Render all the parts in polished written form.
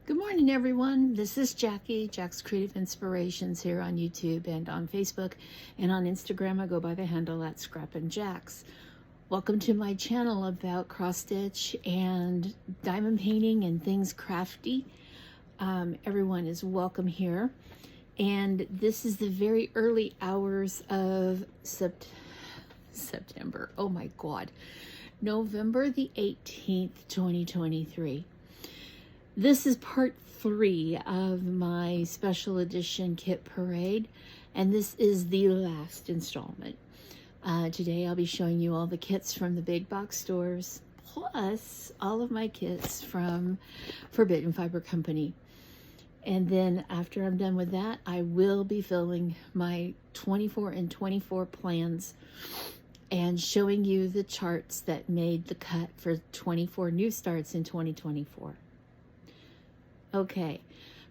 Good morning, everyone. This is Jackie, Jack's Creative Inspirations, here on YouTube and on Facebook, and on Instagram I go by the handle at @scrappinjacks. Welcome to my channel about cross stitch and diamond painting and things crafty. Everyone is welcome here, and this is the very early hours of September. Oh my God, November the 18th, 2023. This is part 3 of my special edition kit parade, and this is the last installment. Today I'll be showing you all the kits from the big box stores, plus all of my kits from Forbidden Fiber Company. And then after I'm done with that, I will be filling my 24 and 24 plans and showing you the charts that made the cut for 24 new starts in 2024. Okay,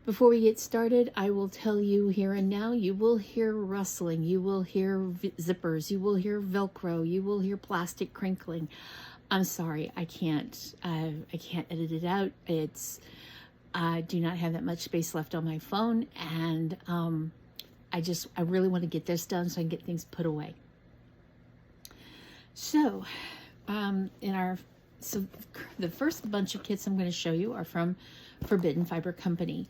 before we get started, I will tell you here and now, you will hear rustling, you will hear zippers, you will hear Velcro, you will hear plastic crinkling. I'm sorry, I can't edit it out. I do not have that much space left on my phone, and I really want to get this done so I can get things put away. So, so the first bunch of kits I'm going to show you are from Forbidden Fiber Company.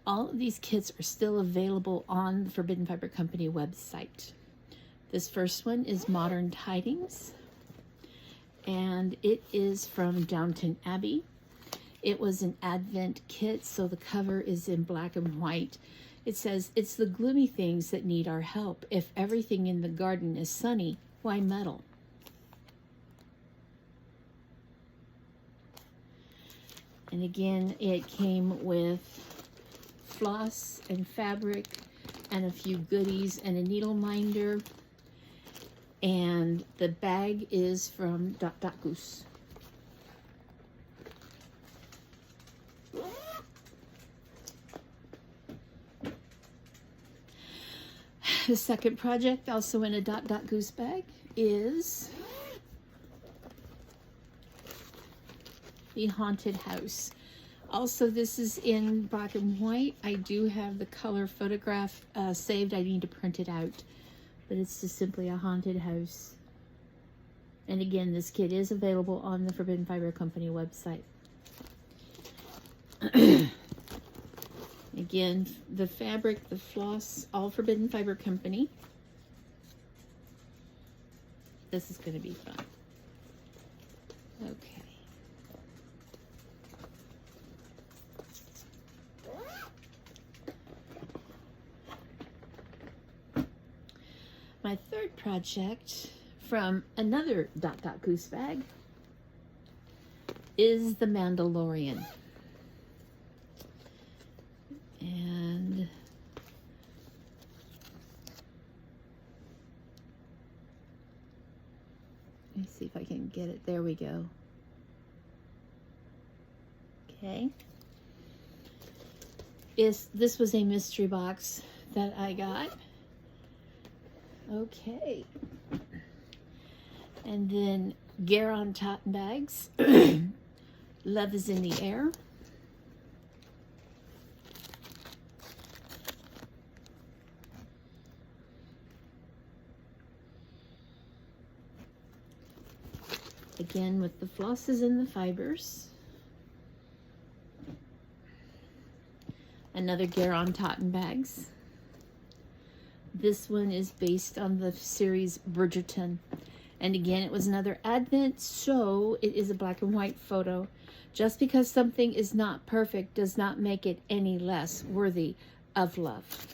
All of these kits are still available on the Forbidden Fiber Company website. This first one is Modern Tidings, and it is from Downton Abbey. It was an Advent kit, so the cover is in black and white. It says, "It's the gloomy things that need our help. If everything in the garden is sunny, why meddle?" And again, it came with floss and fabric and a few goodies and a needle minder. And the bag is from Goose. The second project, also in a Goose bag, is the Haunted House. Also, this is in black and white. I do have the color photograph saved. I need to print it out, but it's just simply a haunted house. And again, this kit is available on the Forbidden Fiber Company website. Again, the fabric, the floss, all Forbidden Fiber Company. This is going to be fun. Okay. My third project from another Goose bag is the Mandalorian. And let me see if I can get it. There we go. Okay. This was a mystery box that I got. Okay. And then Garon Totten bags. Love is in the Air. Again with the flosses and the fibers. Another Garon Totten bags. This one is based on the series Bridgerton. And again, it was another Advent, so it is a black and white photo. Just because something is not perfect does not make it any less worthy of love.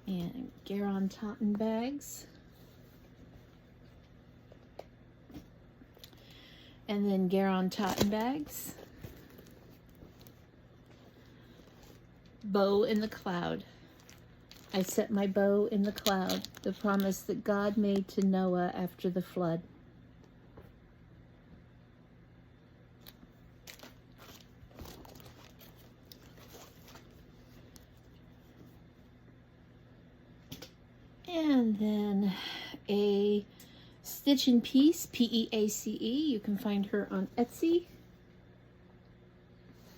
And Garon Totten bags. And then Garon Totten bags. Bow in the Cloud. I set my bow in the cloud, the promise that God made to Noah after the flood. And then a Stitch in Piece, P-E-A-C-E. You can find her on Etsy.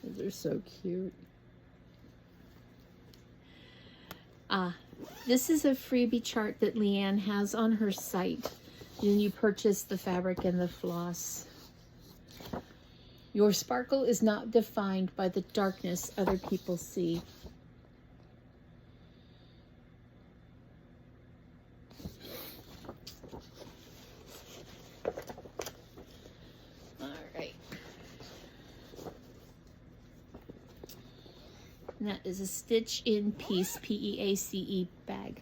These are so cute. This is a freebie chart that Leanne has on her site. Then you purchase the fabric and the floss. Your sparkle is not defined by the darkness other people see. And that is a Stitch in Piece, P-E-A-C-E bag.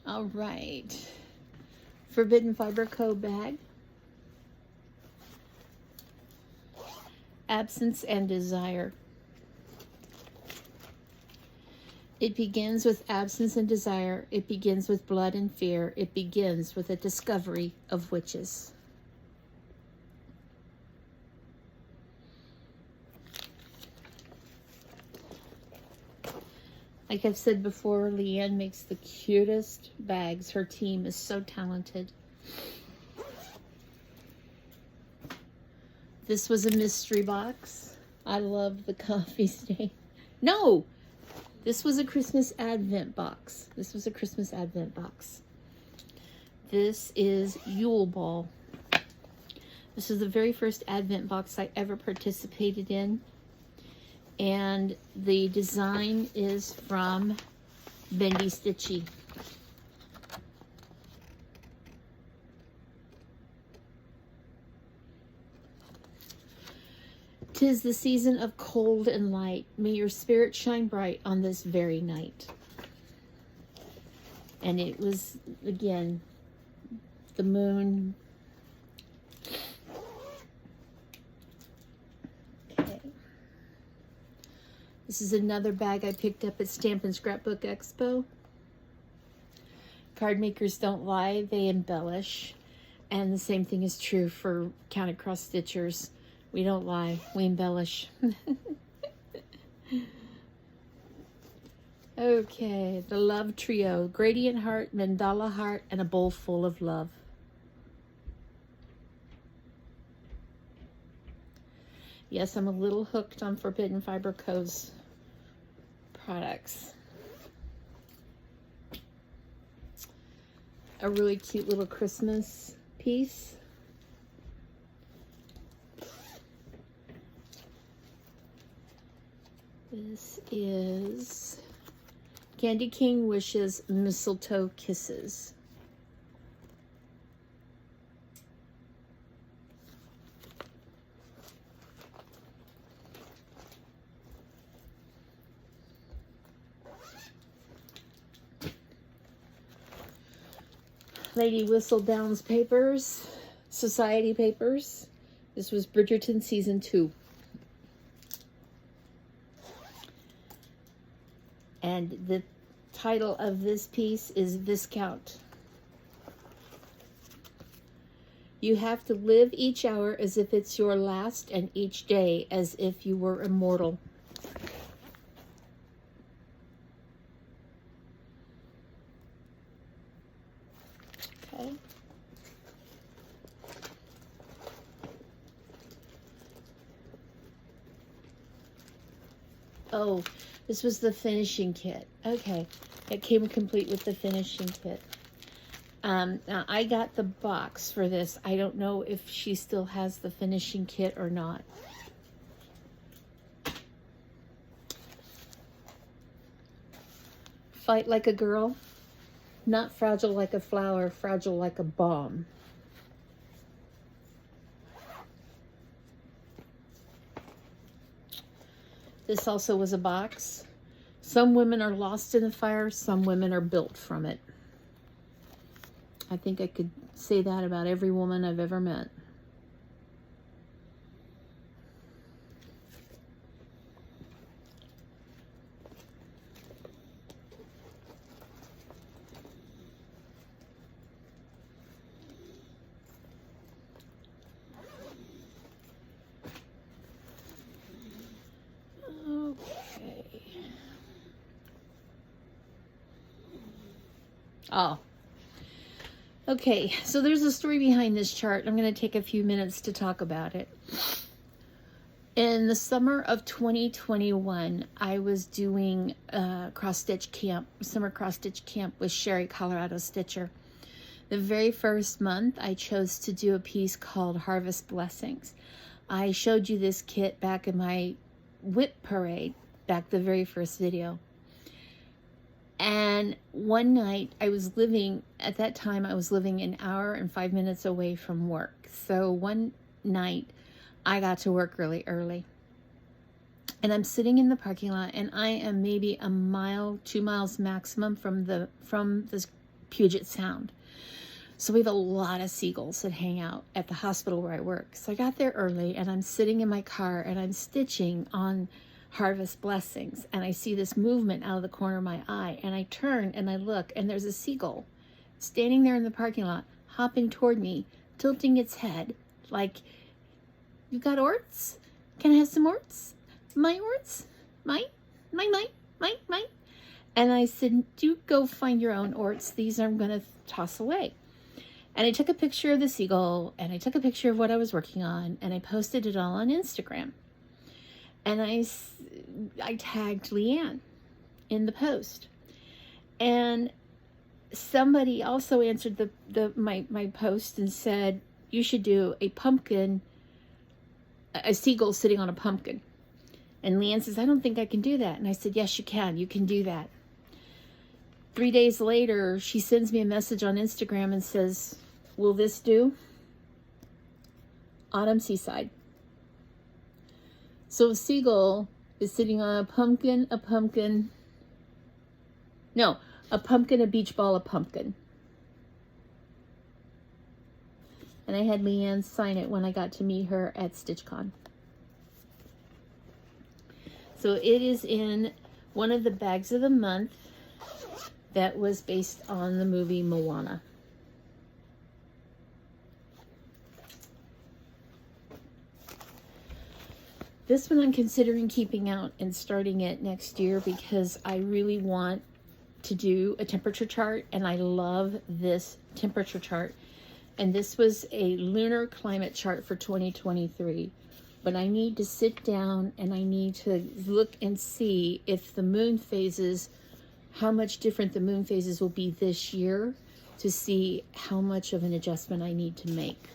All right. Forbidden Fiber Co. bag. Absence and Desire. It begins with absence and desire. It begins with blood and fear. It begins with a discovery of witches. Like I've said before, Leanne makes the cutest bags. Her team is so talented. This was a mystery box. I love the coffee stain. No! This was a Christmas Advent box. This was a Christmas Advent box. This is Yule Ball. This is the very first Advent box I ever participated in. And the design is from Bendy Stitchy. "'Tis the season of cold and light. May your spirit shine bright on this very night." And it was, again, the moon. Okay. This is another bag I picked up at Stamp and Scrapbook Expo. Card makers don't lie, they embellish. And the same thing is true for Counted Cross Stitchers. We don't lie, we embellish. Okay, the Love Trio. Gradient Heart, Mandala Heart, and a bowl full of love. Yes, I'm a little hooked on Forbidden Fiber Co.'s products. A really cute little Christmas piece. This is Candy King Wishes Mistletoe Kisses. Lady Whistledown's Papers, Society Papers. This was Bridgerton Season 2. And the title of this piece is Viscount. You have to live each hour as if it's your last, and each day as if you were immortal. Okay. Oh, this was the finishing kit. Okay, it came complete with the finishing kit. Now I got the box for this. I don't know if she still has the finishing kit or not. Fight like a girl, not fragile like a flower, fragile like a bomb. This also was a box. Some women are lost in the fire, some women are built from it. I think I could say that about every woman I've ever met. Oh. Okay, so there's a story behind this chart. I'm going to take a few minutes to talk about it. In the summer of 2021, I was doing cross-stitch camp, summer cross-stitch camp with Sherry, Colorado Stitcher. The very first month, I chose to do a piece called Harvest Blessings. I showed you this kit back in my whip parade, back the very first video. And one night at that time I was living an hour and 5 minutes away from work. So one night I got to work really early. And I'm sitting in the parking lot, and I am maybe a mile, 2 miles maximum from this Puget Sound. So we have a lot of seagulls that hang out at the hospital where I work. So I got there early, and I'm sitting in my car, and I'm stitching on Harvest Blessings, and I see this movement out of the corner of my eye, and I turn and I look, and there's a seagull standing there in the parking lot, hopping toward me, tilting its head like, "You got orts? Can I have some orts? My orts? Mine? Mine? And I said, "You go find your own orts. These I'm going to toss away." And I took a picture of the seagull, and I took a picture of what I was working on, and I posted it all on Instagram. And I tagged Leanne in the post. And somebody also answered my post and said, "You should do a seagull sitting on a pumpkin." And Leanne says, "I don't think I can do that." And I said, "Yes, you can. You can do that." 3 days later, she sends me a message on Instagram and says, "Will this do?" Autumn Seaside. So a seagull is sitting on a pumpkin, a beach ball, a pumpkin. And I had Leanne sign it when I got to meet her at StitchCon. So it is in one of the bags of the month that was based on the movie Moana. This one I'm considering keeping out and starting it next year because I really want to do a temperature chart, and I love this temperature chart. And this was a lunar climate chart for 2023. But I need to sit down and I need to look and see if the moon phases, how much different the moon phases will be this year, to see how much of an adjustment I need to make.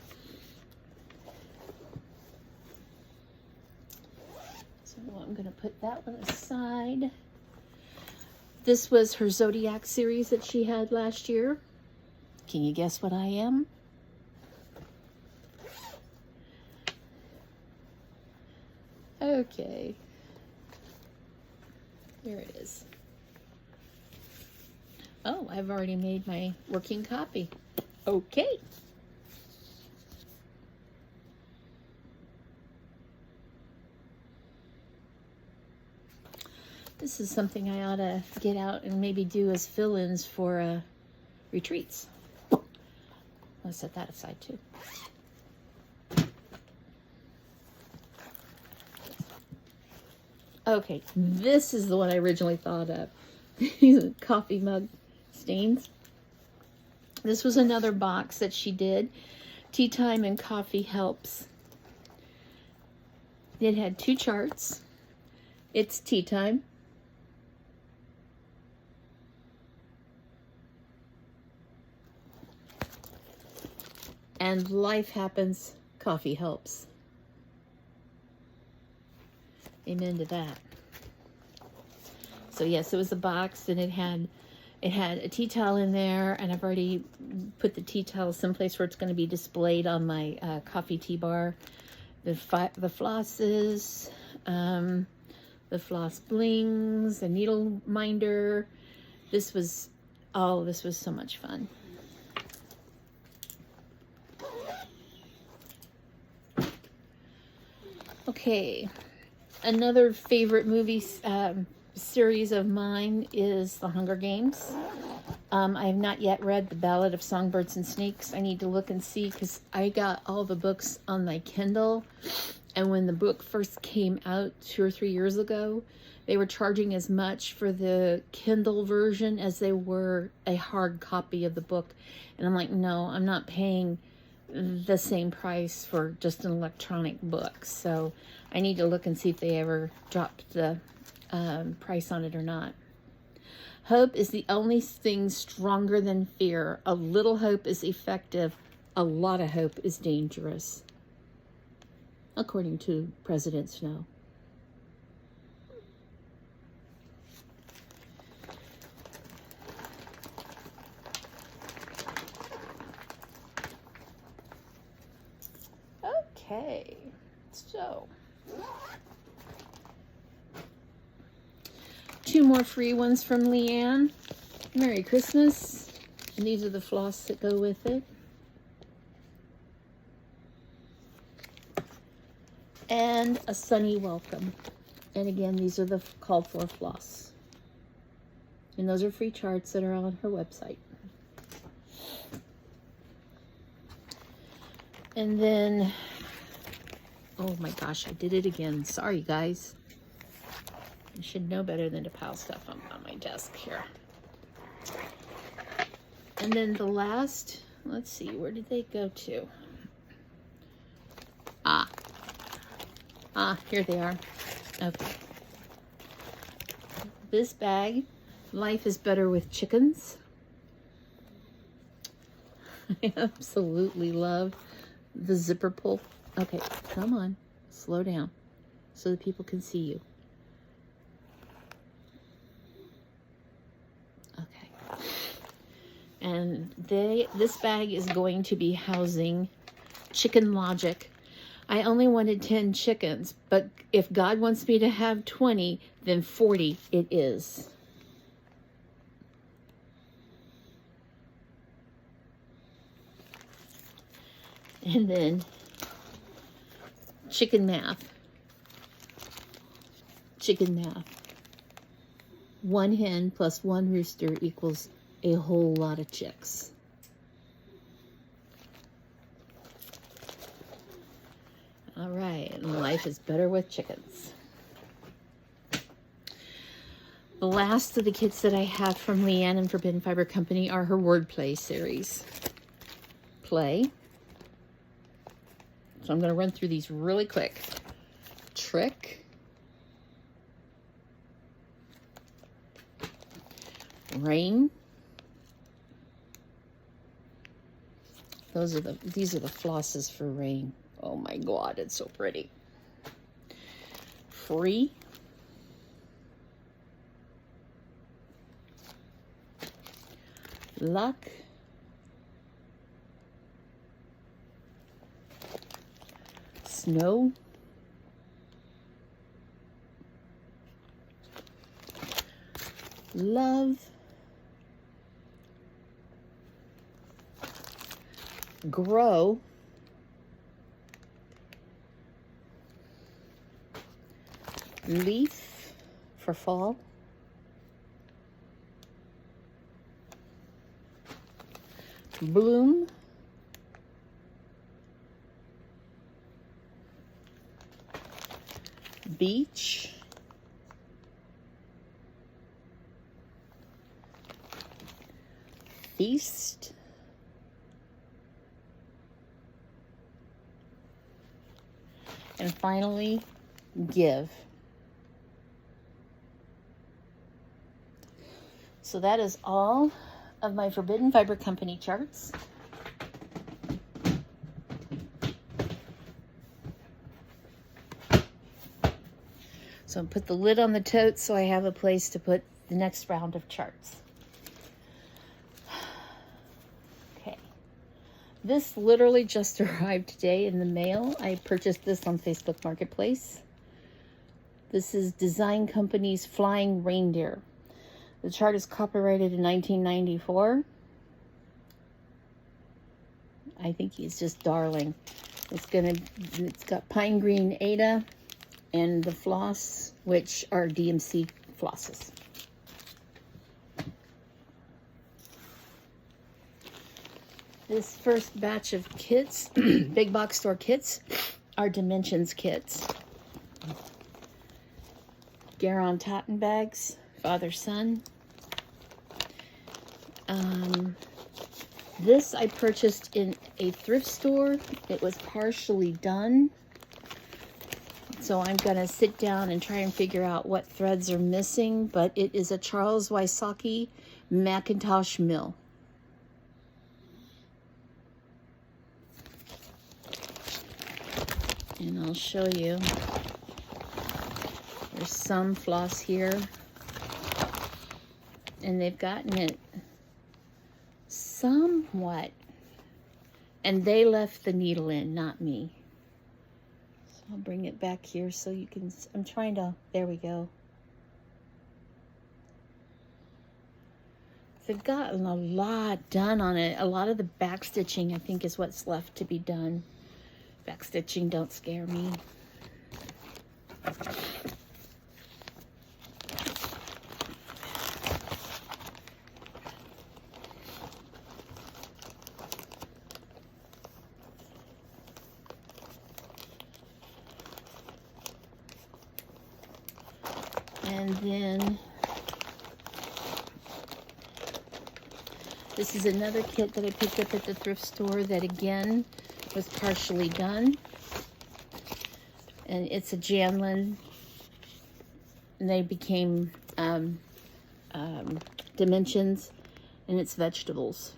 I'm going to put that one aside. This was her Zodiac series that she had last year. Can you guess what I am? Okay. Here it is. Oh, I've already made my working copy. Okay. This is something I ought to get out and maybe do as fill-ins for retreats. I'll set that aside too. Okay, this is the one I originally thought of. These coffee mug stains. This was another box that she did. Tea Time and Coffee Helps. It had 2 charts. It's tea time. And life happens, coffee helps. Amen to that. So yes, it was a box, and it had a tea towel in there, and I've already put the tea towel someplace where it's going to be displayed on my coffee tea bar. The flosses, the floss blings, the needle minder. This was so much fun. Okay, another favorite movie series of mine is The Hunger Games. I have not yet read The Ballad of Songbirds and Snakes. I need to look and see because I got all the books on my Kindle, And when the book first came out 2 or 3 years ago, they were charging as much for the Kindle version as they were a hard copy of the book. And I'm like, no, I'm not paying the same price for just an electronic book. So I need to look and see if they ever dropped the price on it or not. Hope is the only thing stronger than fear. A little hope is effective. A lot of hope is dangerous, according to President Snow. Okay, so 2 more free ones from Leanne. Merry Christmas. And these are the floss that go with it. And a sunny welcome. And again, these are the called for floss. And those are free charts that are on her website. And then, oh my gosh, I did it again. Sorry, guys. I should know better than to pile stuff on my desk here. And then the last, let's see, where did they go to? Here they are. Okay. This bag, Life is Better with Chickens. I absolutely love the zipper pull. Okay, come on, slow down so that people can see you. Okay. And this bag is going to be housing Chicken Logic. I only wanted 10 chickens, but if God wants me to have 20, then 40 it is. And then chicken math. Chicken math. 1 hen plus 1 rooster equals a whole lot of chicks. All right, and life is better with chickens. The last of the kits that I have from Leanne and Forbidden Fiber Company are her wordplay series. Play. So I'm going to run through these really quick. Trick. Rain. These are the flosses for rain. Oh my God, it's so pretty. Free. Luck. Snow. Love. Grow. Leaf for fall. Bloom. Beach. Feast. And finally, give. So that is all of my Forbidden Fiber Company charts. So I'll put the lid on the tote so I have a place to put the next round of charts. Okay. This literally just arrived today in the mail. I purchased this on Facebook Marketplace. This is Design Company's Flying Reindeer. The chart is copyrighted in 1994. I think he's just darling. It's got pine green Ada and the floss, which are DMC flosses. This first batch of kits, big box store kits, our Dimensions kits. Garon Totten bags, father-son. This I purchased in a thrift store. It was partially done. So I'm going to sit down and try and figure out what threads are missing. But it is a Charles Wysocki Macintosh mill. And I'll show you. There's some floss here. And they've gotten it somewhat. And they left the needle in, not me. So I'll bring it back here so you can, I'm trying to, there we go. They've gotten a lot done on it. A lot of the back stitching, I think, is what's left to be done. Back stitching don't scare me. And then this is another kit that I picked up at the thrift store that again was partially done. And it's a Janlin. And they became Dimensions, and it's vegetables.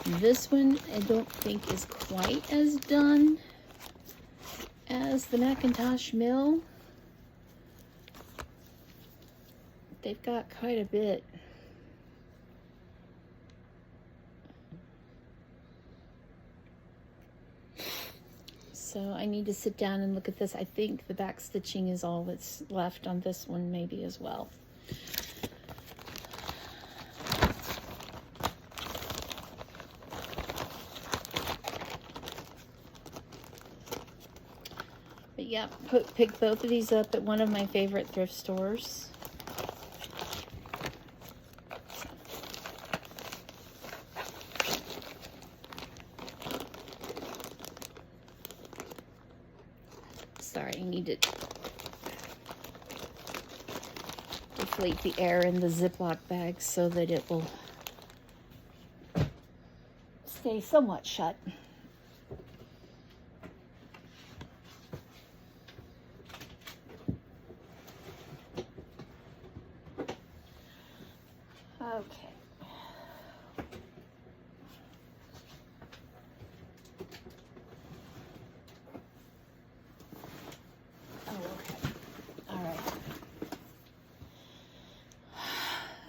This one I don't think is quite as done as the Macintosh mill. They've got quite a bit. So I need to sit down and look at this. I think the back stitching is all that's left on this one maybe as well. But yeah, picked both of these up at one of my favorite thrift stores. Sorry, I need to deflate the air in the Ziploc bag so that it will stay somewhat shut. Okay.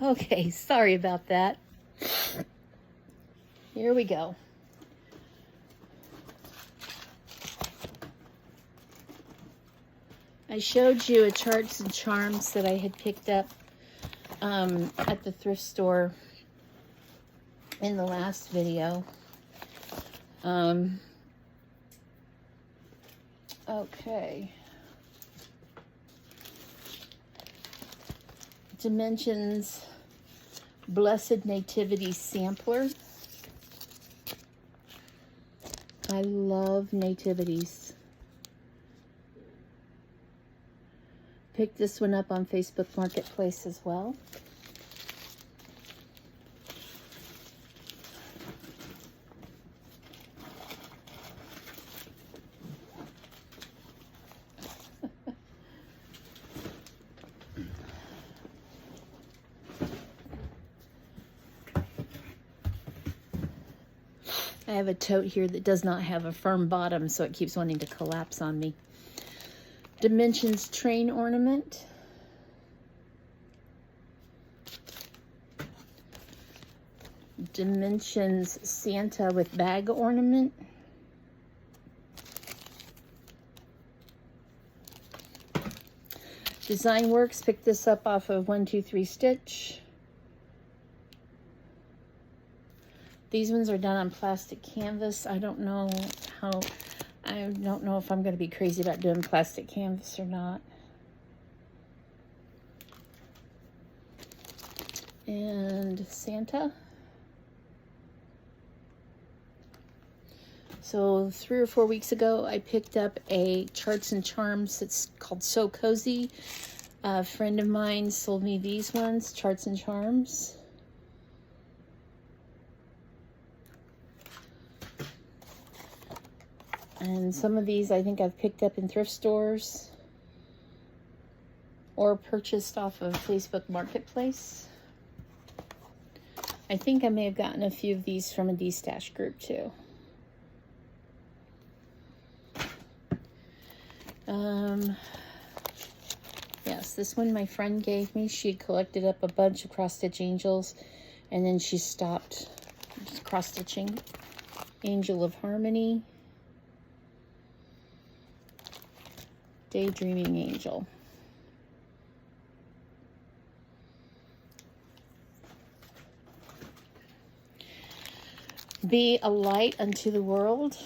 Okay, sorry about that. Here we go. I showed you a Charts and Charms that I had picked up at the thrift store in the last video. Okay. Dimensions Blessed Nativity Sampler. I love nativities. Picked this one up on Facebook Marketplace as well. I have a tote here that does not have a firm bottom, so it keeps wanting to collapse on me. Dimensions Train Ornament. Dimensions Santa with Bag Ornament. Design Works, picked this up off of 123 Stitch. These ones are done on plastic canvas. I don't know if I'm going to be crazy about doing plastic canvas or not. And Santa. So 3 or 4 weeks ago, I picked up a Charts and Charms. It's called So Cozy. A friend of mine sold me these ones, Charts and Charms. And some of these I think I've picked up in thrift stores or purchased off of Facebook Marketplace. I think I may have gotten a few of these from a D-Stash group too. Yes, this one my friend gave me. She had collected up a bunch of cross-stitch angels, and then she stopped cross-stitching. Angel of Harmony. Daydreaming Angel. Be a light unto the world.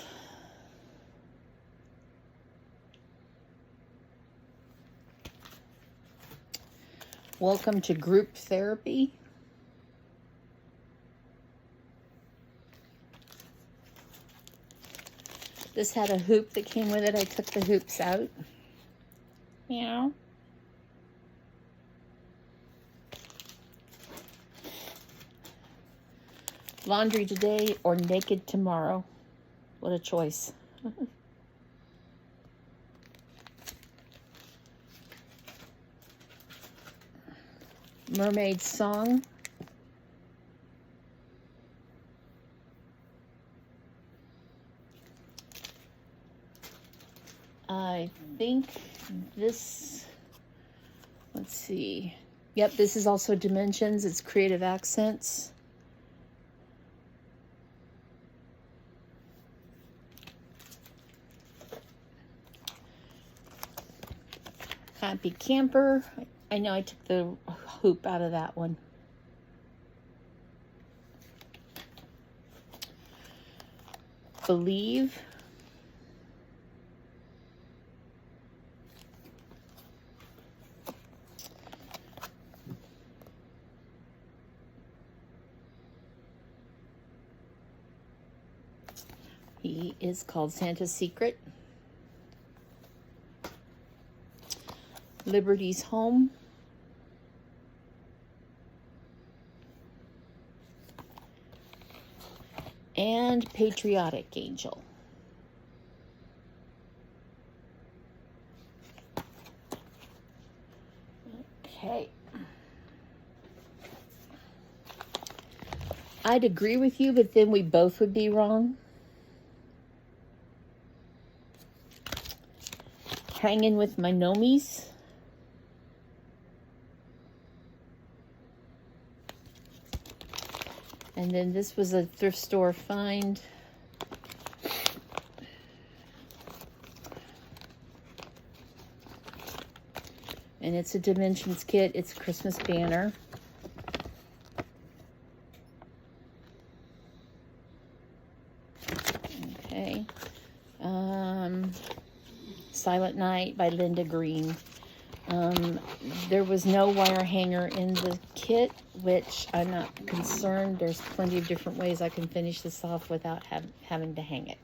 Welcome to group therapy. This had a hoop that came with it. I took the hoops out. Meow. Laundry today or naked tomorrow. What a choice. Mermaid Song. I think this, let's see. Yep, this is also Dimensions. It's Creative Accents. Happy Camper. I know I took the hoop out of that one. Believe. He is called Santa's Secret. Liberty's Home. And Patriotic Angel. Okay. I'd agree with you, but then we both would be wrong. Hanging with My Nomies. And then this was a thrift store find. And it's a Dimensions kit. It's a Christmas banner. Okay. Silent Night by Linda Green. There was no wire hanger in the kit, which I'm not concerned. There's plenty of different ways I can finish this off without having to hang it.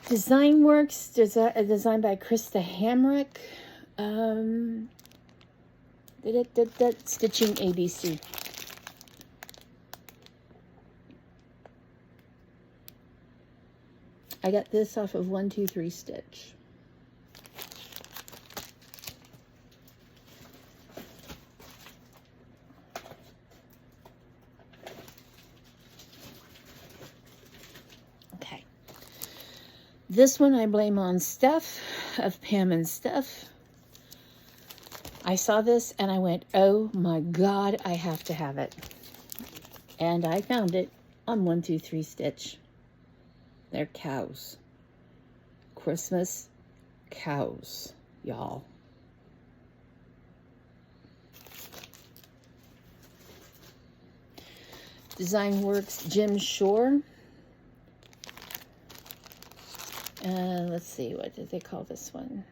Design Works, designed by Krista Hamrick. Stitching ABC. I got this off of 123 Stitch. Okay. This one I blame on Steph of Pam and Steph. I saw this and I went, oh my God, I have to have it. And I found it on 123 Stitch. They're cows. Christmas cows, y'all. Design Works Jim Shore. Let's see, what did they call this one?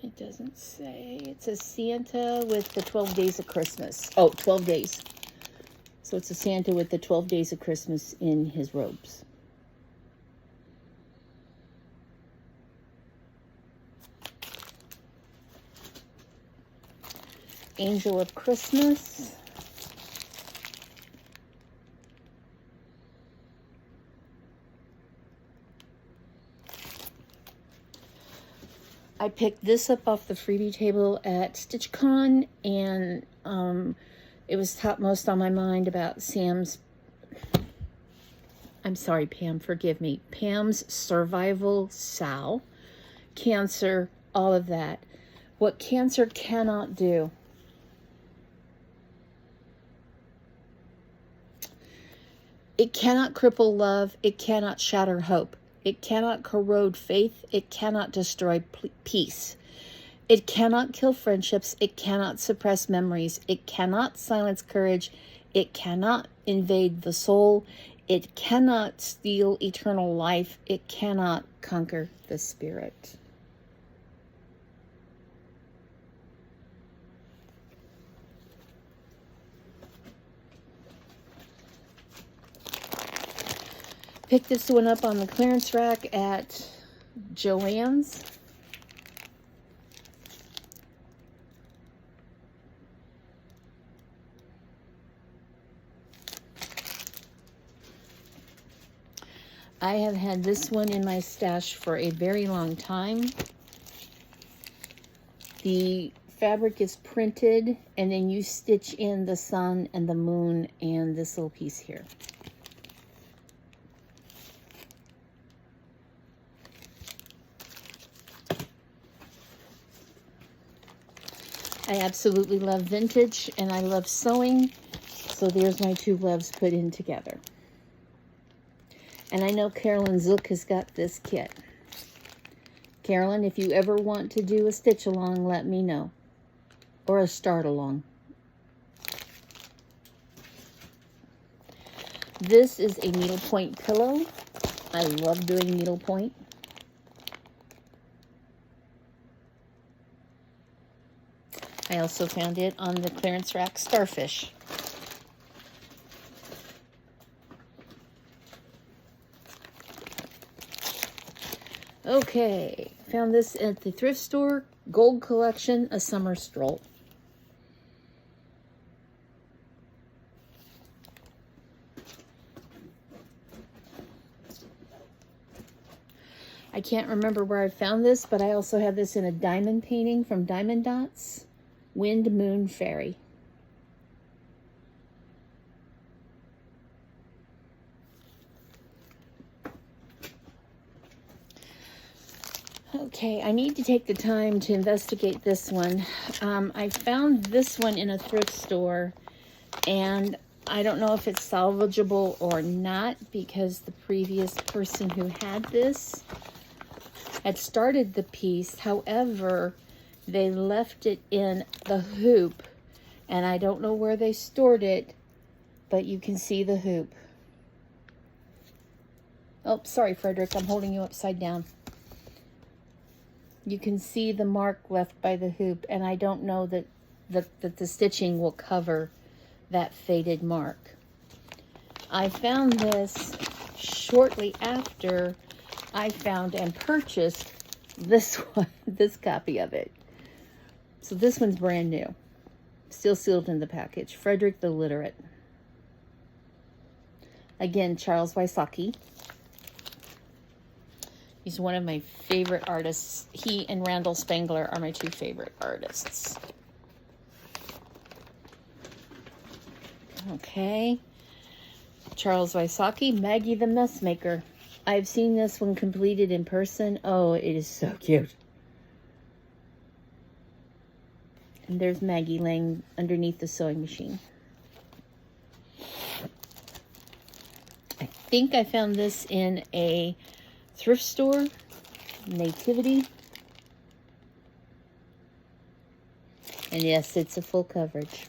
It doesn't say. It says Santa with the 12 days of Christmas. Oh, 12 days. So it's a Santa with the 12 days of Christmas in his robes. Angel of Christmas. I picked this up off the freebie table at StitchCon, and it was topmost on my mind about I'm sorry, Pam, forgive me. Pam's survival sow, cancer, all of that. What cancer cannot do. It cannot cripple love. It cannot shatter hope. It cannot corrode faith. It cannot destroy peace. It cannot kill friendships. It cannot suppress memories. It cannot silence courage. It cannot invade the soul. It cannot steal eternal life. It cannot conquer the spirit. Picked this one up on the clearance rack at Joann's. I have had this one in my stash for a very long time. The fabric is printed, and then you stitch in the sun and the moon and this little piece here. I absolutely love vintage, and I love sewing, so there's my two loves put in together. And I know Carolyn Zook has got this kit. Carolyn, if you ever want to do a stitch along, let me know. Or a start along. This is a needlepoint pillow. I love doing needlepoint. I also found it on the clearance rack, Starfish. Okay, found this at the thrift store, Gold Collection, A Summer Stroll. I can't remember where I found this, but I also have this in a diamond painting from Diamond Dots. Wind, Moon, Fairy. Okay, I need to take the time to investigate this one. I found this one in a thrift store, and I don't know if it's salvageable or not, because the previous person who had this had started the piece. However, they left it in the hoop, and I don't know where they stored it, but you can see the hoop. Oh, sorry, Frederick, I'm holding you upside down. You can see the mark left by the hoop, and I don't know that the stitching will cover that faded mark. I found this shortly after I found and purchased this one, this copy of it. So this one's brand new, still sealed in the package. Frederick the Literate. Again, Charles Wysocki. He's one of my favorite artists. He and Randall Spangler are my two favorite artists. Okay. Charles Wysocki, Maggie the Messmaker. I've seen this one completed in person. Oh, it is so cute. And there's Maggie laying underneath the sewing machine. I think I found this in a thrift store, Nativity. And yes, it's a full coverage.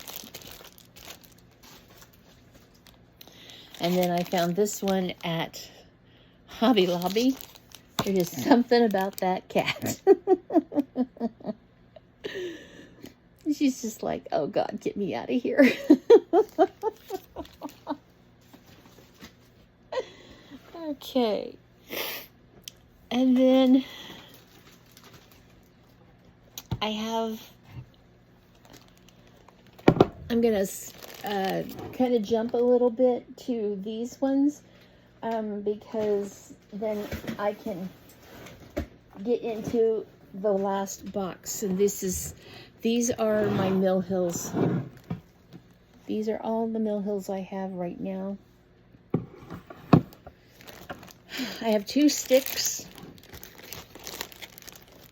And then I found this one at Hobby Lobby. It is something about that cat. She's just like, oh God, get me out of here. Okay. And then I'm going to kind of jump a little bit to these ones because then I can get into the last box. And these are my Mill Hills. These are all the Mill Hills I have right now. I have 2 sticks.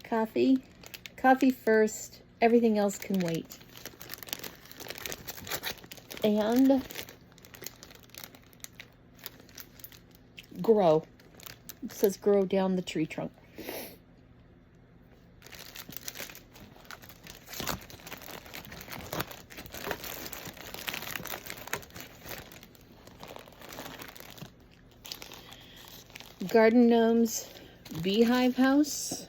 Coffee first. Everything else can wait. And grow. It says grow down the tree trunk. Garden Gnomes Beehive House.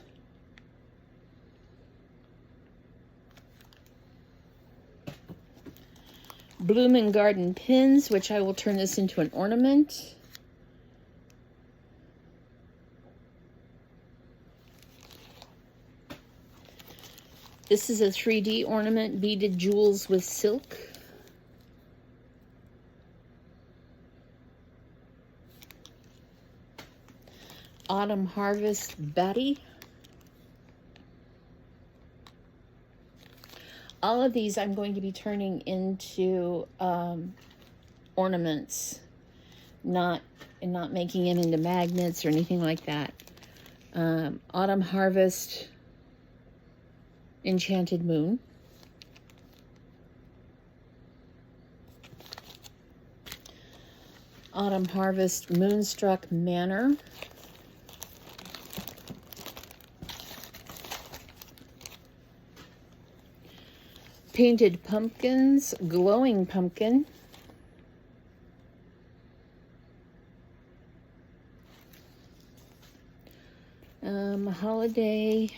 Bloom and Garden Pins, which I will turn this into an ornament. This is a 3D ornament, beaded jewels with silk. Autumn Harvest Batty. All of these I'm going to be turning into ornaments, not making them into magnets or anything like that. Autumn Harvest Enchanted Moon. Autumn Harvest Moonstruck Manor. Painted Pumpkins, Glowing Pumpkin. Holiday.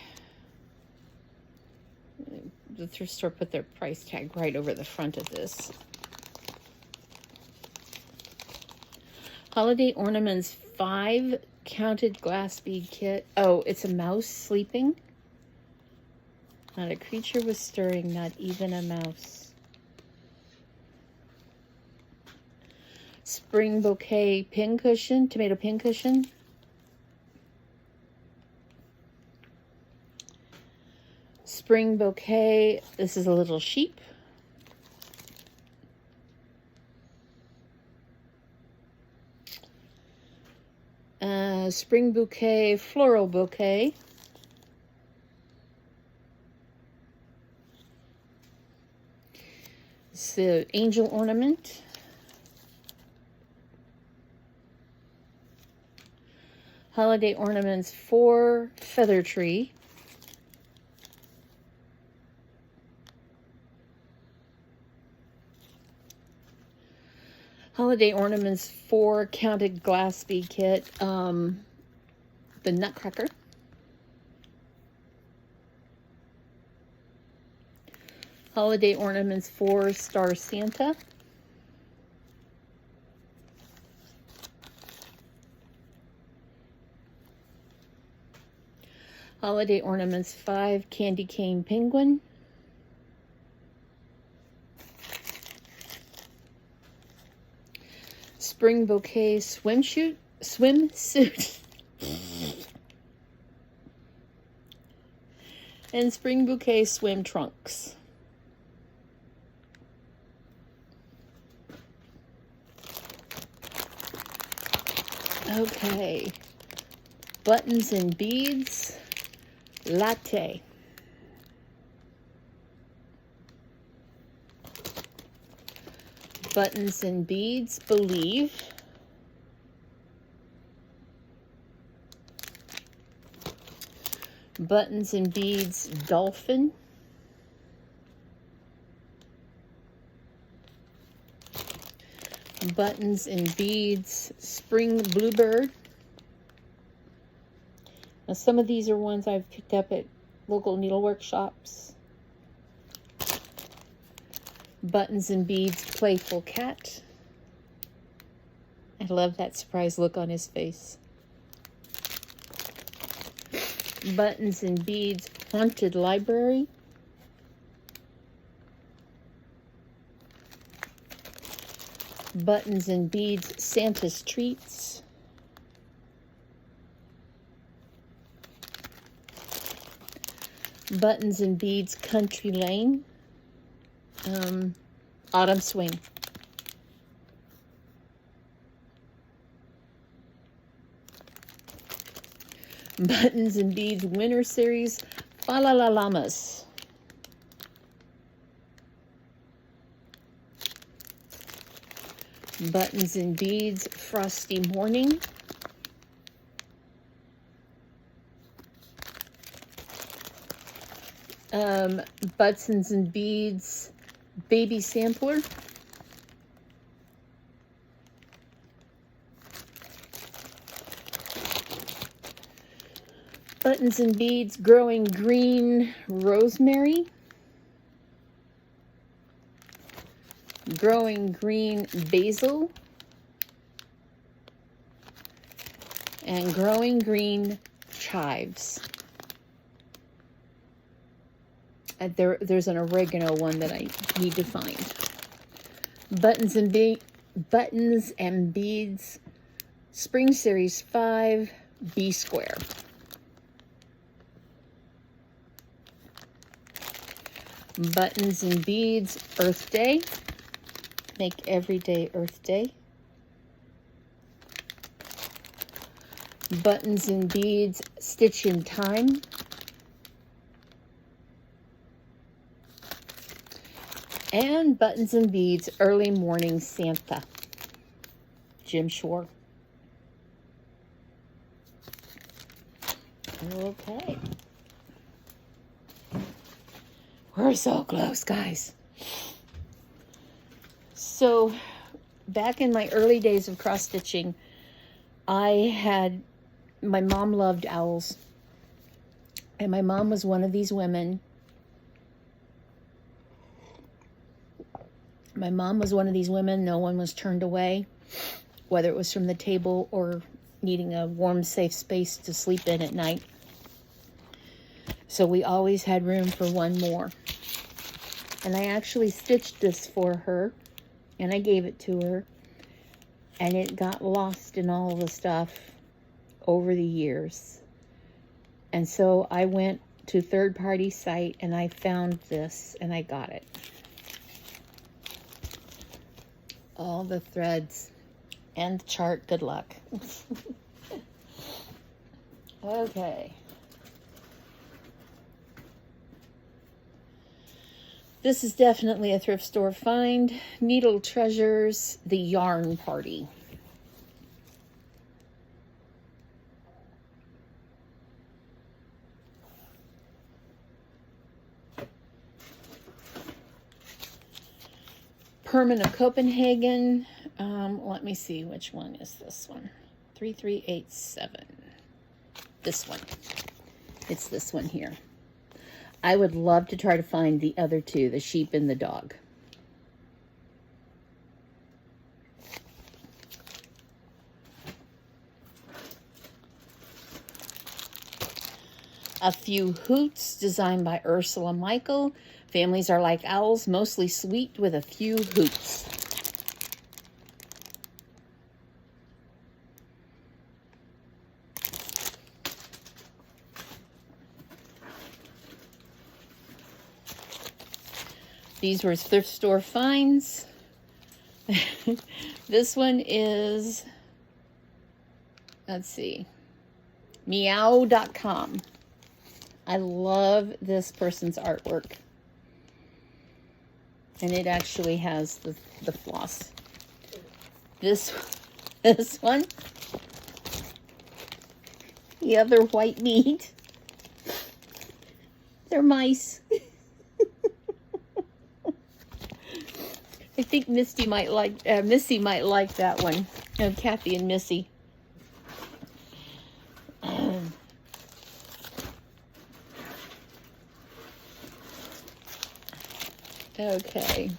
The thrift store put their price tag right over the front of this. Holiday Ornaments 5 counted glass bead kit. Oh, it's a mouse sleeping. Not a creature was stirring, not even a mouse. Spring Bouquet pincushion, tomato pincushion. Spring Bouquet, this is a little sheep. Spring Bouquet, floral bouquet. It's the angel ornament. Holiday Ornaments 4 feather tree. Holiday Ornaments 4 counted glass bead kit. The Nutcracker. Holiday Ornaments 4 Star Santa. Holiday Ornaments 5 Candy Cane Penguin. Spring Bouquet swimsuit. And Spring Bouquet swim trunks. Okay. Buttons and beads. Latte. Buttons and beads. Believe. Buttons and beads. Dolphin. Buttons and beads. Spring Bluebird. Now, some of these are ones I've picked up at local needlework shops. Buttons and Beads Playful Cat. I love that surprised look on his face. Buttons and Beads Haunted Library. Buttons and Beads Santa's Treats. Buttons and Beads Country Lane. Autumn Swing. Buttons and Beads Winter Series Fa La La Llamas. Buttons and Beads Frosty Morning. Buttons and Beads Baby Sampler. Buttons and Beads Growing Green Rosemary. Growing Green Basil. And Growing Green Chives. There's an oregano one that I need to find. Buttons and Beads Spring Series 5 B Square. Buttons and Beads Earth Day. Make every day Earth Day. Buttons and Beads Stitch in Time. And Buttons and Beads Early Morning Santa. Jim Shore. Okay. We're so close, guys. So, back in my early days of cross-stitching, my mom loved owls. And my mom was one of these women. My mom was one of these women no one was turned away, whether it was from the table or needing a warm, safe space to sleep in at night. So we always had room for one more. And I actually stitched this for her, and I gave it to her, and it got lost in all the stuff over the years. And so I went to a third-party site, and I found this, and I got it. All the threads and the chart. Good luck. Okay. This is definitely a thrift store find. Needle Treasures, The Yarn Party. Permanent of Copenhagen. Let me see, which one is this one? 3387. This one. It's this one here. I would love to try to find the other two, the sheep and the dog. A Few Hoots, designed by Ursula Michael. Families are like owls, mostly sweet with a few hoots. These were thrift store finds. This one is, let's see, meow.com. I love this person's artwork. And it actually has the floss. This one, the other white meat. They're mice. I think Missy might like that one. Kathy and Missy. Okay.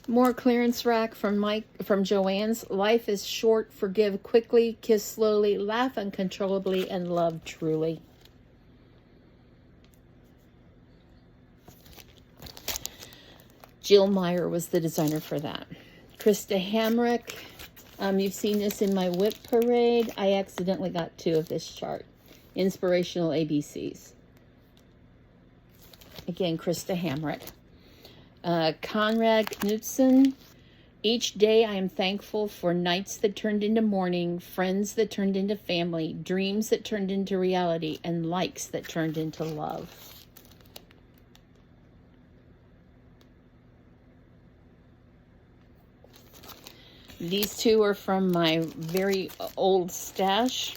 More clearance rack from Joann's. Life is short. Forgive quickly, kiss slowly, laugh uncontrollably, and love truly. Jill Meyer was the designer for that. Krista Hamrick. You've seen this in my whip parade. I accidentally got 2 of this chart. Inspirational ABCs. Again, Krista Hamrick. Conrad Knudsen. Each day I am thankful for nights that turned into morning, friends that turned into family, dreams that turned into reality, and likes that turned into love. These 2 are from my very old stash.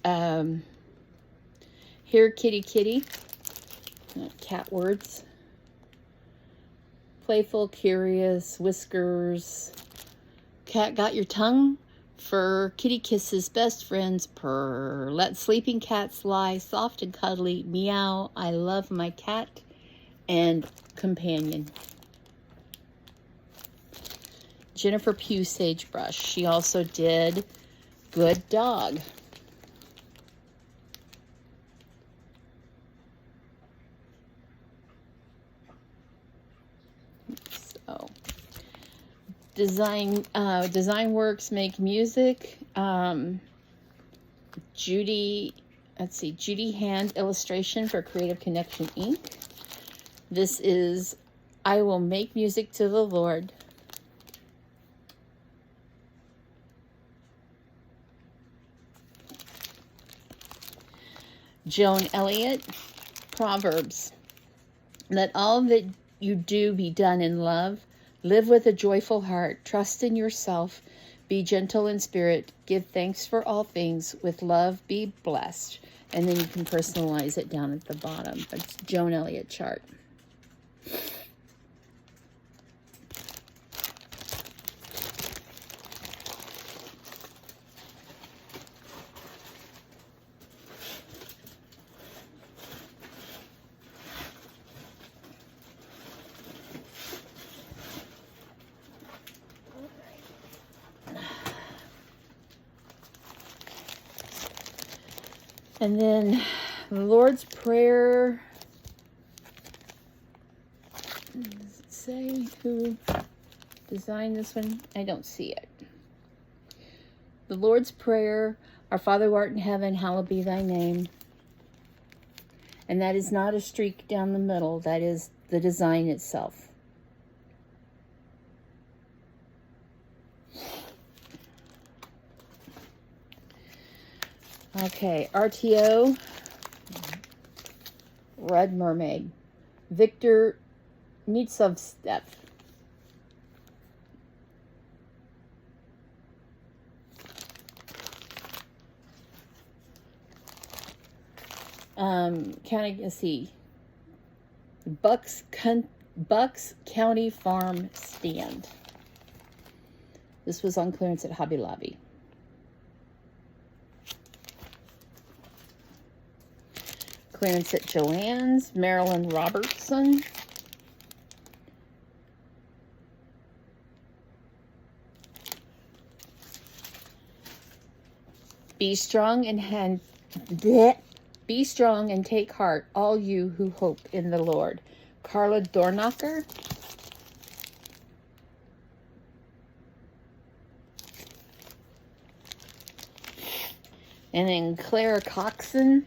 Here, kitty, kitty. Cat words. Playful, curious, whiskers. Cat got your tongue? Fur, kitty kisses, best friends, purr. Let sleeping cats lie, soft and cuddly, meow. I love my cat, and companion. Jennifer Pugh Sagebrush. She also did Good Dog. So, Design Works Make Music. Judy Hand illustration for Creative Connection Inc. This is I Will Make Music to the Lord. Joan Elliott, Proverbs. Let all that you do be done in love. Live with a joyful heart. Trust in yourself. Be gentle in spirit. Give thanks for all things. With love, be blessed. And then you can personalize it down at the bottom. It's Joan Elliott chart. And then the Lord's Prayer. Does it say who designed this one? I don't see it. The Lord's Prayer, Our Father who art in heaven, hallowed be thy name. And that is not a streak down the middle. That is the design itself. Okay, RTO, Red Mermaid, Victor Nitsovstev. Let's see, Bucks County Farm Stand. This was on clearance at Hobby Lobby. Clearance at Joann's, Marilyn Robertson. Be strong and take heart, all you who hope in the Lord. Carla Dornacher. And then Claire Coxon,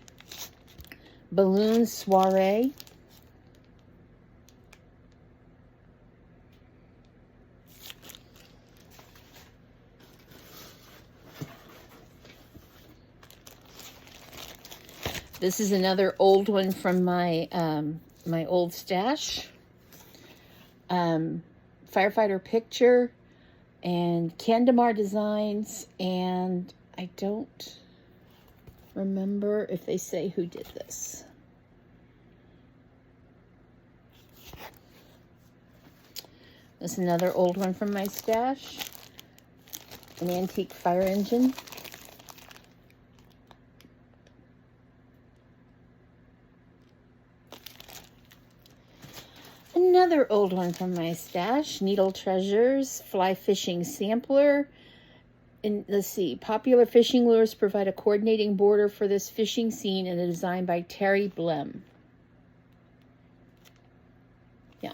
Balloon Soiree. This is another old one from my my old stash. Firefighter Picture and Candemar Designs, and I don't remember if they say who did this. This is another old one from my stash. An antique fire engine. Another another old one from my stash, Needle Treasures Fly Fishing Sampler. And let's see, popular fishing lures provide a coordinating border for this fishing scene and a design by Terry Blem. Yeah.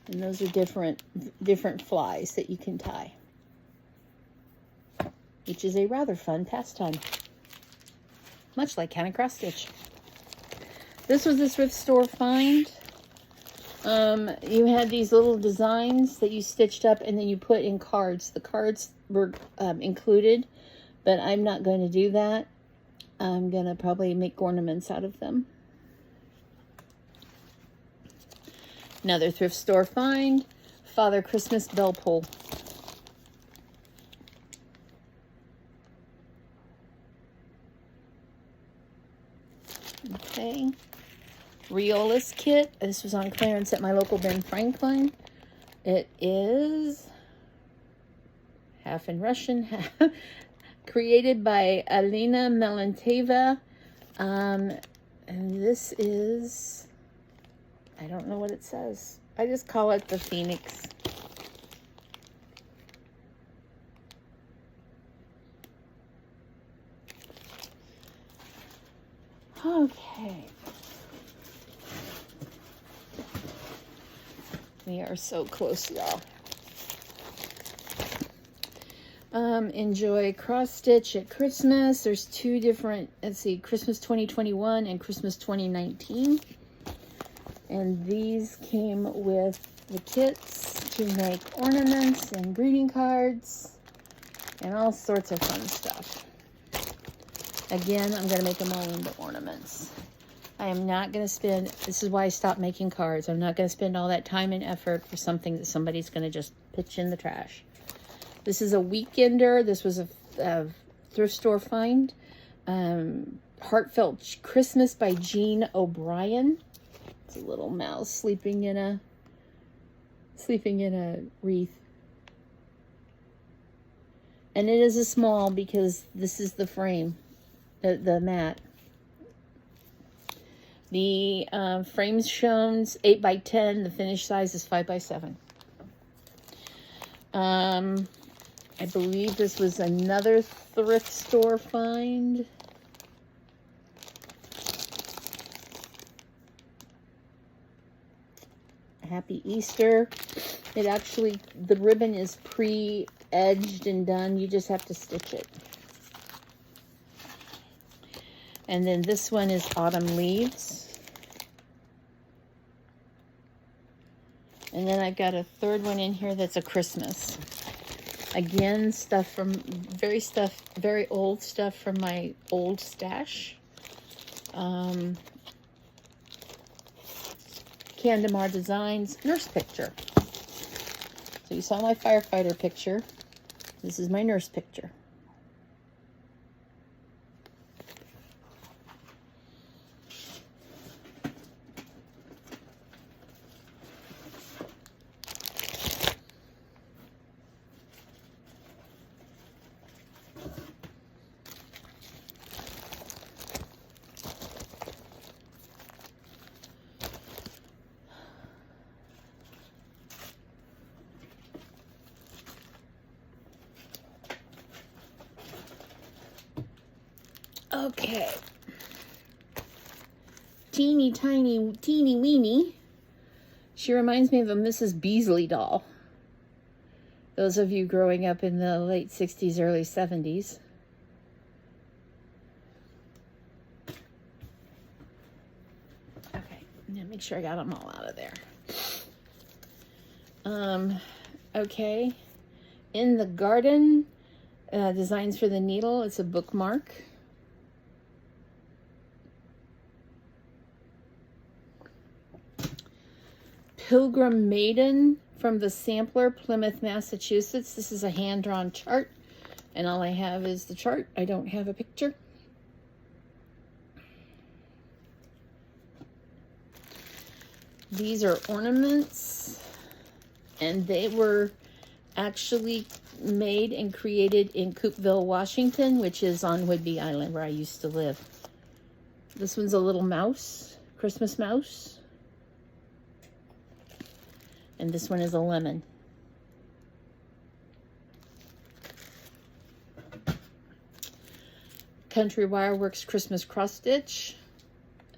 And those are different flies that you can tie, which is a rather fun pastime, much like can and cross stitch. This was a thrift store find. You had these little designs that you stitched up and then you put in cards. The cards were included, but I'm not going to do that. I'm going to probably make ornaments out of them. Another thrift store find, Father Christmas bell pull. Okay. Riolis kit. This was on clearance at my local Ben Franklin. It is half in Russian, created by Alina Melanteva. And this is, I don't know what it says. I just call it the Phoenix. Okay. We are so close, y'all. Enjoy cross stitch at Christmas. There's two different, let's see, Christmas 2021 and Christmas 2019. And these came with the kits to make ornaments and greeting cards and all sorts of fun stuff. Again, I'm going to make them all into ornaments. I am not going to spend, this is why I stopped making cards. I'm not going to spend all that time and effort for something that somebody's going to just pitch in the trash. This is a weekender. This was a thrift store find. Heartfelt Christmas by Jean O'Brien. It's a little mouse sleeping in a wreath. And it is a small because this is the frame, the mat. The frame's shown 8 by 10. The finished size is 5 by 7. I believe this was another thrift store find. Happy Easter. It actually, the ribbon is pre-edged and done. You just have to stitch it. And then this one is Autumn Leaves. And then I've got a third one in here that's a Christmas. Again, stuff from, very old stuff from my old stash. Candemar Designs nurse picture. So you saw my firefighter picture. This is my nurse picture. Okay. Teeny weeny. She reminds me of a Mrs. Beasley doll. Those of you growing up in the late 60s, early 70s. Okay, make sure I got them all out of there. Okay. In the Garden, Designs for the Needle. It's a bookmark. Pilgrim Maiden from the Sampler, Plymouth, Massachusetts. This is a hand-drawn chart, and all I have is the chart. I don't have a picture. These are ornaments, and they were actually made and created in Coopeville, Washington, which is on Whidbey Island, where I used to live. This one's a little mouse, Christmas mouse. And this one is a lemon. Country Wireworks Christmas cross stitch.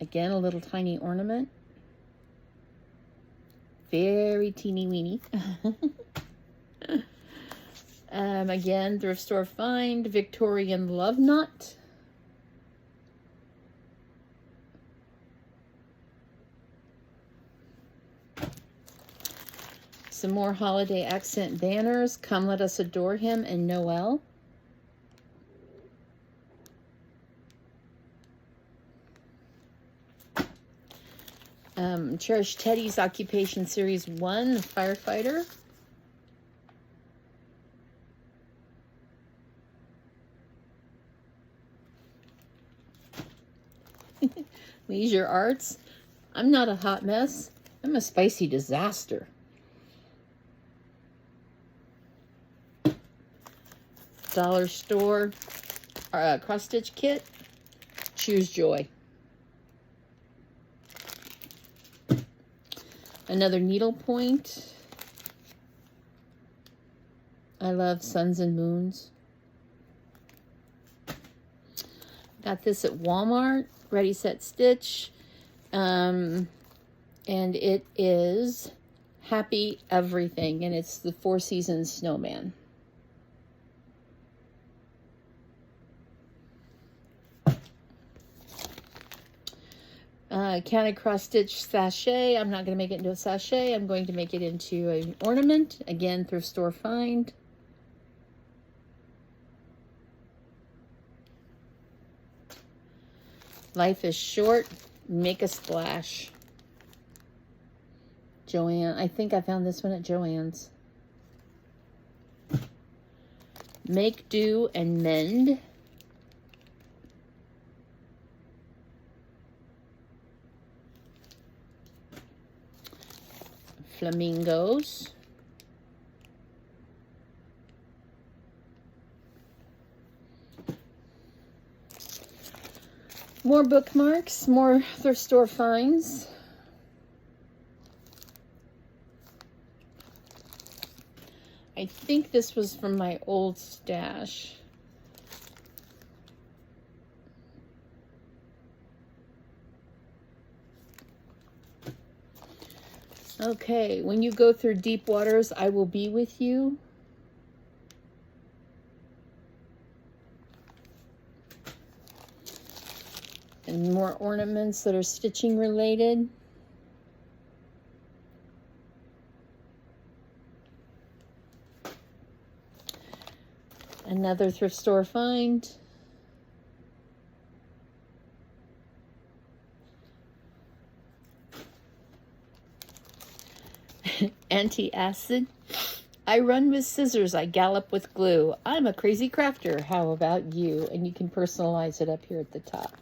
Again, a little tiny ornament. Very teeny weeny. Again, Thrift Store find, Victorian Love Knot. Some more holiday accent banners. Come Let Us Adore Him and Noel. Cherished Teddy's Occupation Series 1, the Firefighter. Leisure Arts. I'm not a hot mess. I'm a spicy disaster. Dollar Store cross stitch kit. Choose Joy. Another needlepoint. I love Suns and Moons. Got this at Walmart. Ready, Set, Stitch. And it is Happy Everything. And it's the Four Seasons Snowman. Counted cross stitch sachet. I'm not going to make it into a sachet. I'm going to make it into an ornament. Again, Thrift Store find. Life is Short. Make a Splash. Joanne. I think I found this one at Joann's. Make Do and Mend. Flamingos. More bookmarks, more Thrift Store finds. I think this was from my old stash. Okay, when you go through deep waters, I will be with you. And more ornaments that are stitching related. Another Thrift Store find. Anti-acid. I run with scissors, I gallop with glue. I'm a crazy crafter, how about you? And you can personalize it up here at the top.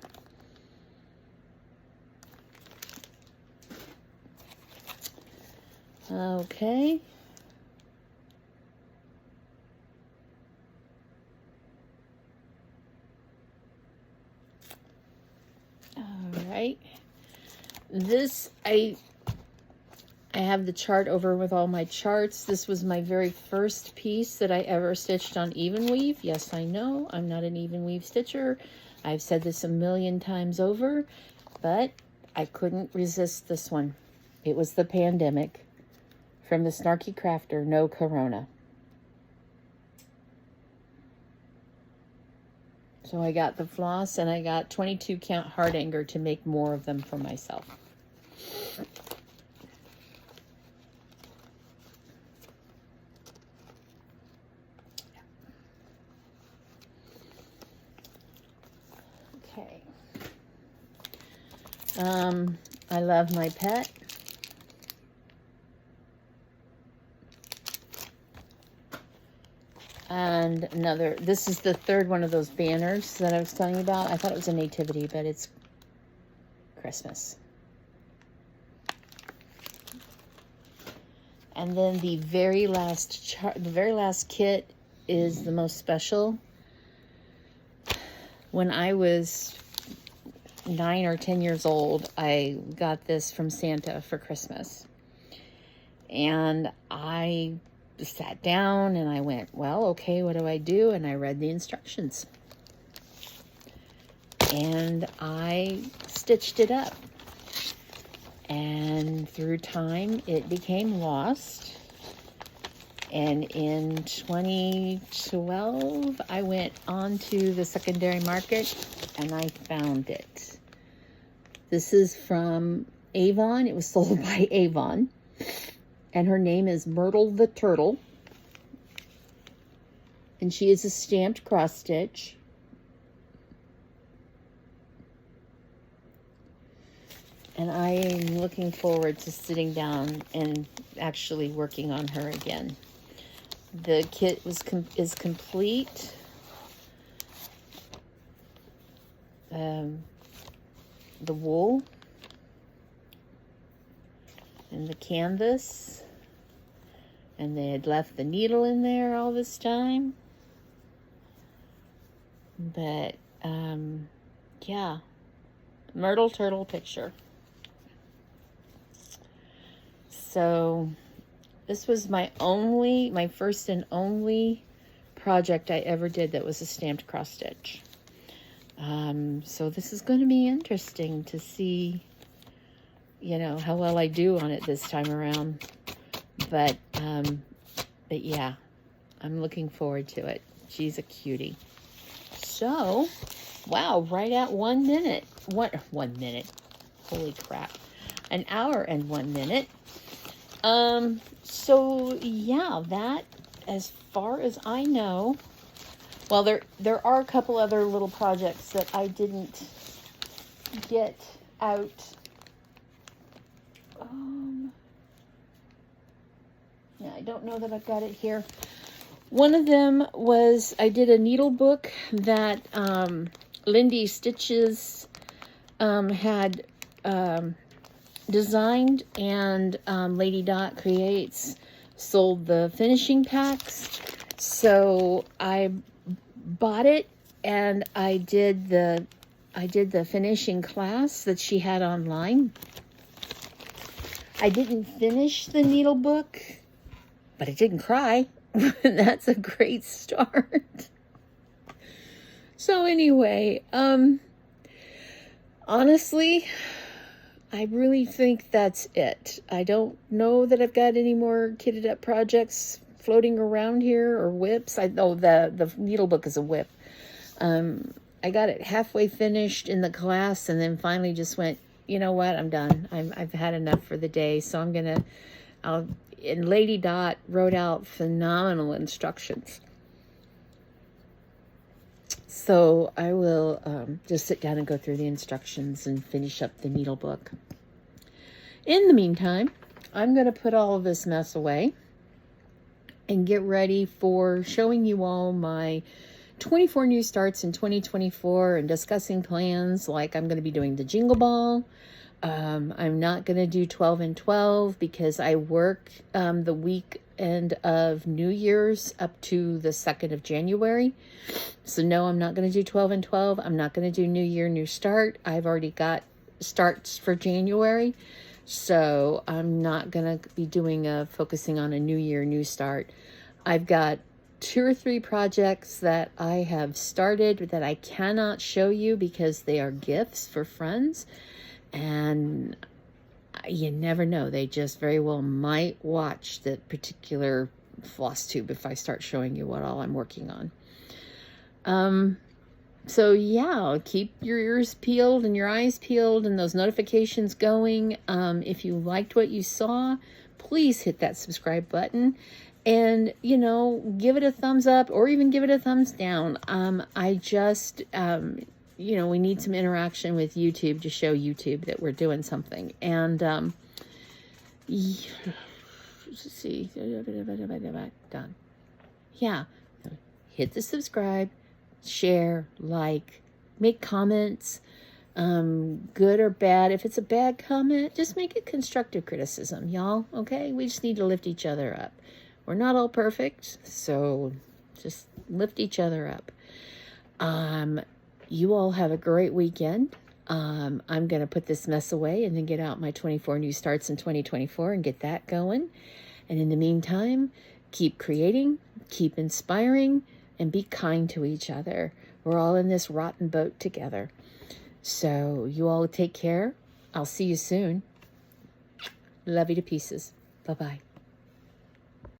Okay. All right. This, I have the chart over with all my charts. This was my very first piece that I ever stitched on even weave. Yes, I know, I'm not an even weave stitcher. I've said this a million times over, but I couldn't resist this one. It was the pandemic. From the Snarky Crafter, no Corona. So I got the floss and I got 22 count Hardanger to make more of them for myself. Okay. I love my pet. And another, this is the third one of those banners that I was telling you about. I thought it was a nativity, but it's Christmas. And then the very last kit is the most special. When I was 9 or 10 years old, I got this from Santa for Christmas. And I sat down and I went, well, okay, what do I do? And I read the instructions. And I stitched it up. And through time, it became lost. And in 2012, I went onto the secondary market and I found it. This is from Avon. It was sold by Avon. And her name is Myrtle the Turtle. And she is a stamped cross stitch. And I am looking forward to sitting down and actually working on her again. The kit is complete. The wool and the canvas, and they had left the needle in there all this time. But yeah, Myrtle Turtle picture. So this was my first and only project I ever did that was a stamped cross stitch. So this is going to be interesting to see, you know, how well I do on it this time around. But yeah, I'm looking forward to it. She's a cutie. So, wow, right at 1 minute. 1 minute. Holy crap. An hour and 1 minute. So yeah, that, as far as I know, well, there are a couple other little projects that I didn't get out. Yeah, I don't know that I've got it here. One of them was, I did a needle book that Lindy Stitches had designed, and Lady Dot Creates sold the finishing packs. So I bought it and I did the finishing class that she had online. I didn't finish the needle book, but I didn't cry. That's a great start. So anyway, honestly, I really think that's it. I don't know that I've got any more kitted up projects floating around here, or whips. I know the needle book is a whip. I got it halfway finished in the class and then finally just went, you know what, I'm done. I've had enough for the day. So and Lady Dot wrote out phenomenal instructions. So I will just sit down and go through the instructions and finish up the needle book. In the meantime, I'm going to put all of this mess away and get ready for showing you all my 24 new starts in 2024 and discussing plans. Like, I'm going to be doing the Jingle Ball. I'm not going to do 12 and 12 because I work the weekend of New Year's up to the 2nd of January. So no, I'm not going to do 12 and 12. I'm not going to do New Year, New Start. I've already got starts for January. So I'm not going to be doing focusing on a New Year, New Start. I've got 2 or 3 projects that I have started that I cannot show you because they are gifts for friends. And you never know. They just very well might watch the particular Flosstube if I start showing you what all I'm working on. So yeah, keep your ears peeled and your eyes peeled and those notifications going. If you liked what you saw, please hit that subscribe button and, you know, give it a thumbs up or even give it a thumbs down. You know, we need some interaction with YouTube to show YouTube that we're doing something. And, let's see, done. Yeah, hit the subscribe, share, like, make comments, good or bad. If it's a bad comment, just make it constructive criticism, y'all, okay? We just need to lift each other up. We're not all perfect, so just lift each other up. You all have a great weekend. I'm going to put this mess away and then get out my 24 new starts in 2024 and get that going. And in the meantime, keep creating, keep inspiring, and be kind to each other. We're all in this rotten boat together. So you all take care. I'll see you soon. Love you to pieces. Bye-bye.